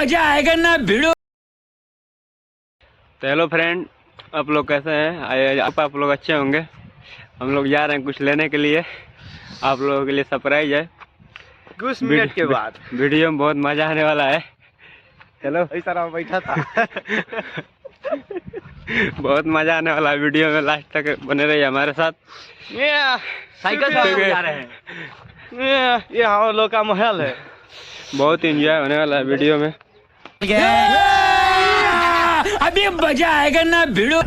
मजा आएगा ना भिड़ो। तो हेलो फ्रेंड, आप लोग कैसे हैं? आप लोग अच्छे होंगे। हम लोग जा रहे हैं कुछ लेने के लिए, आप लोगों के लिए सरप्राइज है। कुछ मिनट के बाद वीडियो में बहुत मजा आने वाला है। चलो ऐसा बैठा था। बहुत मजा आने वाला है वीडियो में, लास्ट तक बने रहिए हमारे साथ। साइकिल से जा रहे हैं। ये हम लोग का महल है। बहुत एंजॉय होने वाला है वीडियो में। अभी मजा आएगा ना भिड़ो।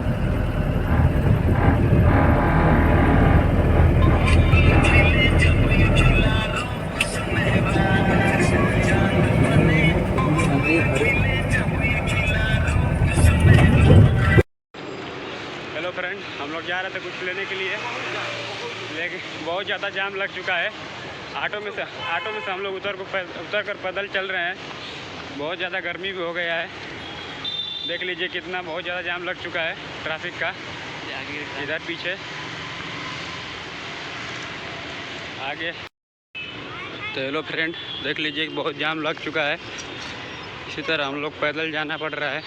हेलो फ्रेंड, हम लोग जा रहे थे कुछ लेने के लिए, लेकिन बहुत ज़्यादा जाम लग चुका है। ऑटो में से हम लोग उतर कर पैदल चल रहे हैं। बहुत ज़्यादा गर्मी भी हो गया है, देख लीजिए कितना बहुत ज़्यादा जाम लग चुका है ट्रैफिक का। इधर पीछे आगे। तो हेलो फ्रेंड, देख लीजिए बहुत जाम लग चुका है। इसी तरह हम लोग पैदल जाना पड़ रहा है,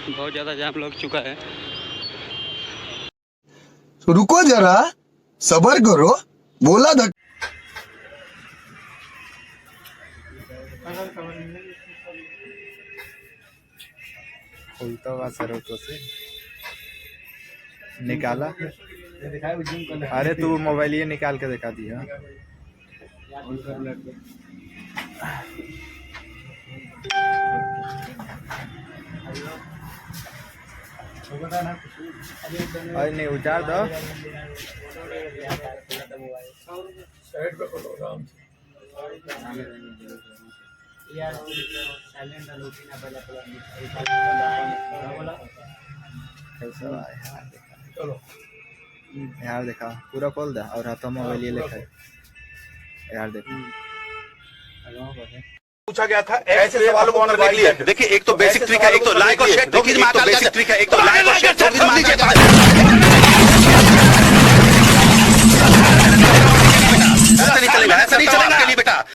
बहुत ज़्यादा जाम लग चुका है। रुको जरा, सबर करो, बोला धक। तो से निकाला। अरे तू मोबाइल ये निकाल के दिखा दिया। अरे नहीं उतार दो। यार देखा पूरा खोल दे और हाथों मोबाइल ये लिखा है। यार देखो पूछा गया था ऐसे सवालों को करने के लिए। देखिए, एक तो बेसिक ट्रिक है, एक तो लाइक और शेयर। देखिए, एक तो बेसिक ट्रिक है, एक तो लाइक और शेयर।